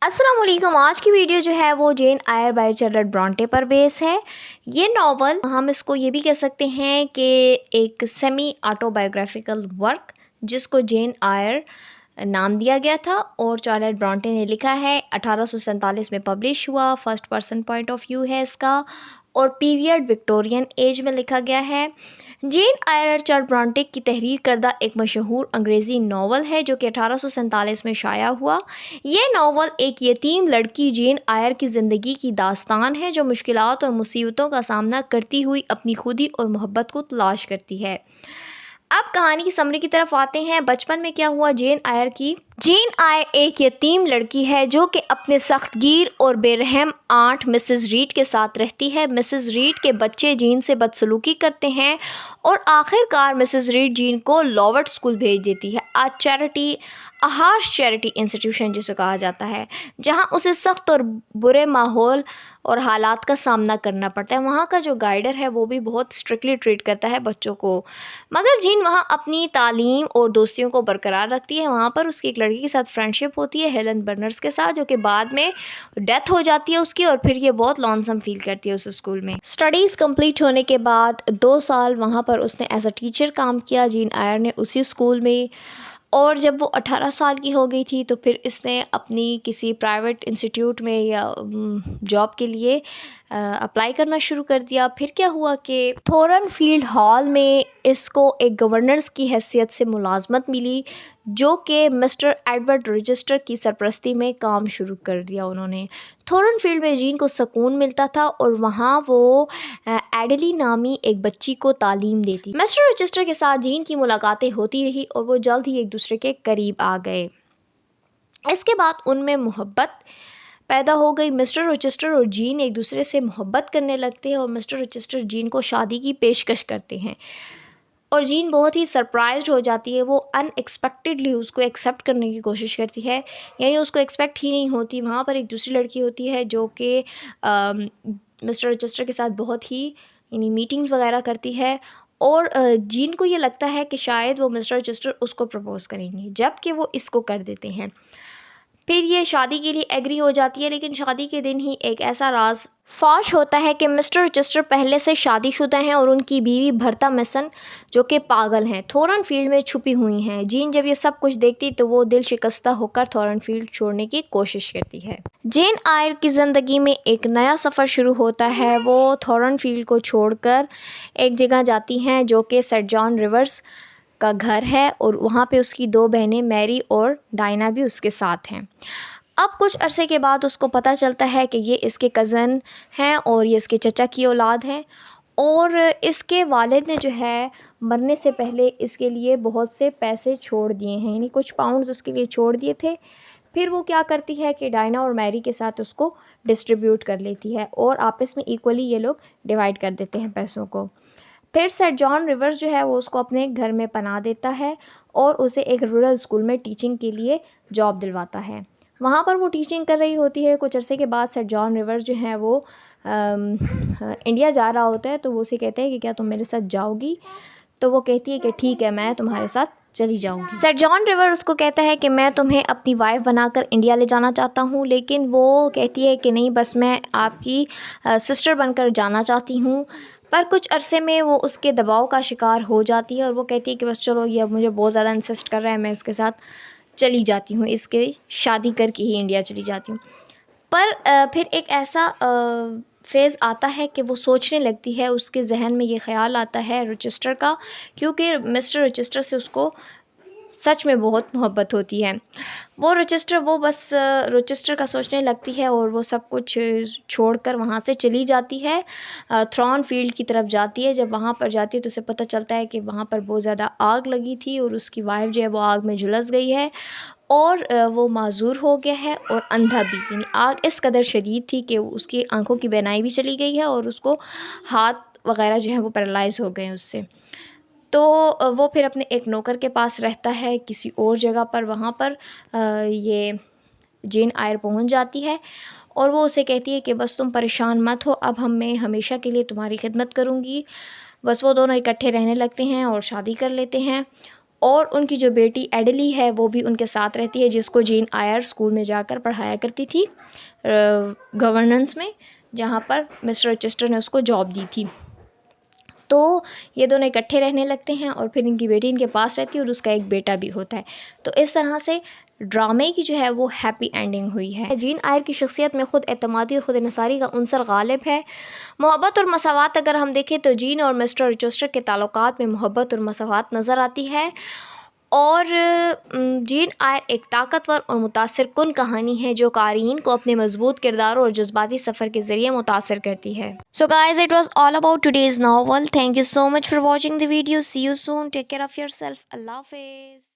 अस्सलाम वालेकुम। आज की वीडियो जो है वो जेन आयर बाय चार्लोट ब्रॉन्टे पर बेस है। ये नावल हम इसको ये भी कह सकते हैं कि एक सेमी ऑटोबायोग्राफिकल वर्क जिसको जेन आयर नाम दिया गया था और चार्लोट ब्रॉन्टे ने लिखा है। 1847 में पब्लिश हुआ। First person point of view है इसका और पीरियड विक्टोरियन एज में लिखा गया है। जेन आयर चार्लोट ब्रॉन्टे की तहरीर करदा एक मशहूर अंग्रेज़ी नावल है जो कि 1847 में शाया हुआ। ये नावल एक यतीम लड़की जेन आयर की ज़िंदगी की दास्तान है जो मुश्किलात और मुसीबतों का सामना करती हुई अपनी खुदी और मोहब्बत को तलाश करती है। अब कहानी की समरी की तरफ आते हैं। बचपन में क्या हुआ जेन आयर की। जेन आयर एक यतीम लड़की है जो कि अपने सख्तगीर और बेरहम आंट मिसेस रीड के साथ रहती है। मिसेस रीड के बच्चे जीन से बदसलूकी करते हैं और आखिरकार मिसेस रीड जीन को लॉवर्ड स्कूल भेज देती है। हार्श चैरिटी इंस्टीट्यूशन जिसे कहा जाता है, जहां उसे सख्त और बुरे माहौल और हालात का सामना करना पड़ता है। वहाँ का जो गाइडर है वो भी बहुत स्ट्रिक्टली ट्रीट करता है बच्चों को, मगर जीन वहाँ अपनी तालीम और दोस्तियों को बरकरार रखती है। वहाँ पर उसकी एक लड़की के साथ फ्रेंडशिप होती है, हेलन बर्नर्स के साथ, जो कि बाद में डेथ हो जाती है उसकी और फिर ये बहुत लॉन्सम फील करती है उस स्कूल में। स्टडीज़ कंप्लीट होने के बाद 2 साल वहाँ पर उसने एज अ टीचर काम किया जेन आयर ने उसी स्कूल में। और जब वो 18 साल की हो गई थी तो फिर इसने अपनी किसी प्राइवेट इंस्टीट्यूट में या जॉब के लिए अप्लाई करना शुरू कर दिया। फिर क्या हुआ कि थॉर्नफील्ड हॉल में इसको एक गवर्नर्स की हैसियत से मुलाजमत मिली जो कि मिस्टर एडवर्ड रजिस्टर की सरपरस्ती में काम शुरू कर दिया उन्होंने। थॉर्नफील्ड में जीन को सुकून मिलता था और वहाँ वो एडली नामी एक बच्ची को तालीम देती। मिस्टर रजिस्टर के साथ जीन की मुलाकातें होती रही और वो जल्द ही एक दूसरे के करीब आ गए। इसके बाद उनमें मोहब्बत पैदा हो गई। मिस्टर रजिस्टर और जीन एक दूसरे से मोहब्बत करने लगते हैं और मिस्टर रजिस्टर जीन को शादी की पेशकश करते हैं और जीन बहुत ही सरप्राइज्ड हो जाती है। वो अनएक्सपेक्टेडली उसको एक्सेप्ट करने की कोशिश करती है, यानी उसको एक्सपेक्ट ही नहीं होती। वहाँ पर एक दूसरी लड़की होती है जो कि मिस्टर रजिस्टर के साथ बहुत ही यानी मीटिंग्स वगैरह करती है और जीन को ये लगता है कि शायद वो मिस्टर रजिस्टर उसको प्रपोज़ करेंगे, जबकि वो इसको कर देते हैं। फिर ये शादी के लिए एग्री हो जाती है, लेकिन शादी के दिन ही एक ऐसा राज फाश होता है कि मिस्टर रजिस्टर पहले से शादीशुदा हैं और उनकी बीवी भर्ता मेसन जो कि पागल हैं थॉर्नफील्ड में छुपी हुई हैं। जीन जब ये सब कुछ देखती तो वो दिल शिकस्ता होकर थॉर्नफील्ड छोड़ने की कोशिश करती है। जेन आयर की ज़िंदगी में एक नया सफ़र शुरू होता है। वो थॉर्नफील्ड को छोड़कर एक जगह जाती हैं जो कि सेंट जॉन रिवर्स का घर है और वहाँ पे उसकी 2 बहनें मैरी और डायना भी उसके साथ हैं। अब कुछ अरसे के बाद उसको पता चलता है कि ये इसके कज़न हैं और ये इसके चचा की औलाद हैं और इसके वालिद ने जो है मरने से पहले इसके लिए बहुत से पैसे छोड़ दिए हैं, यानी कुछ पाउंड्स उसके लिए छोड़ दिए थे। फिर वो क्या करती है कि डायना और मैरी के साथ उसको डिस्ट्रीब्यूट कर लेती है और आपस में इक्वली ये लोग डिवाइड कर देते हैं पैसों को। फिर सेंट जॉन रिवर्स जो है वो उसको अपने घर में पनाह देता है और उसे एक रूरल स्कूल में टीचिंग के लिए जॉब दिलवाता है। वहाँ पर वो टीचिंग कर रही होती है। कुछ अरसे के बाद सेंट जॉन रिवर्स जो है वो इंडिया जा रहा होता है, तो वो उसे कहते हैं कि क्या तुम मेरे साथ जाओगी। तो वो कहती है कि ठीक है, मैं तुम्हारे साथ चली जाऊंगी। सेंट जॉन रिवर उसको कहता है कि मैं तुम्हें अपनी वाइफ बनाकर इंडिया ले जाना चाहता हूँ, लेकिन वो कहती है कि नहीं, बस मैं आपकी सिस्टर बनकर जाना चाहती हूँ। पर कुछ अरसे में वो उसके दबाव का शिकार हो जाती है और वो कहती है कि बस चलो, ये अब मुझे बहुत ज़्यादा इंसिस्ट कर रहा है, मैं इसके साथ चली जाती हूँ, इसके शादी करके ही इंडिया चली जाती हूँ। पर फिर एक ऐसा फ़ेज़ आता है कि वो सोचने लगती है, उसके जहन में ये ख़्याल आता है रजिस्टर का, क्योंकि मिस्टर रजिस्टर से उसको सच में बहुत मोहब्बत होती है। वो बस रजिस्टर का सोचने लगती है और वो सब कुछ छोड़कर वहाँ से चली जाती है, थॉर्नफील्ड की तरफ जाती है। जब वहाँ पर जाती है तो उसे पता चलता है कि वहाँ पर बहुत ज़्यादा आग लगी थी और उसकी वाइफ जो है वो आग में झुलस गई है और वो माजूर हो गया है और अंधा भी, यानी आग इस कदर शदीद थी कि उसकी आंखों की बीनाई भी चली गई है और उसको हाथ वगैरह जो है वो पैरालाइज़ हो गए हैं उससे। तो वो फिर अपने एक नौकर के पास रहता है किसी और जगह पर। वहाँ पर ये जेन आयर पहुँच जाती है और वो उसे कहती है कि बस तुम परेशान मत हो, अब मैं हमेशा के लिए तुम्हारी खिदमत करूँगी। बस वो दोनों इकट्ठे रहने लगते हैं और शादी कर लेते हैं और उनकी जो बेटी एडली है वो भी उनके साथ रहती है, जिसको जेन आयर स्कूल में जाकर पढ़ाया करती थी गवर्नेंस में, जहाँ पर मिस्टर रोचेस्टर ने उसको जॉब दी थी। तो ये दोनों इकट्ठे रहने लगते हैं और फिर इनकी बेटी इनके पास रहती है और उसका एक बेटा भी होता है। तो इस तरह से ड्रामे की जो है वो हैप्पी एंडिंग हुई है। जेन आयर की शख्सियत में खुद एतमादी और खुद इनसारी का उनसर गालिब है। मोहब्बत और मसावात अगर हम देखें तो जीन और मिस्टर रोचेस्टर के ताल्लुकात में मोहब्बत और मसावात नज़र आती है, और जेन आयर एक ताकतवर और मुतासिर कुन कहानी है जो क़ारीन को अपने मजबूत किरदारों और जज्बाती सफ़र के ज़रिए मुतासिर करती है। So guys, it was all about today's novel. Thank you so much for watching the video. See you soon. Take care of yourself. अल्लाह हाफ़िज़।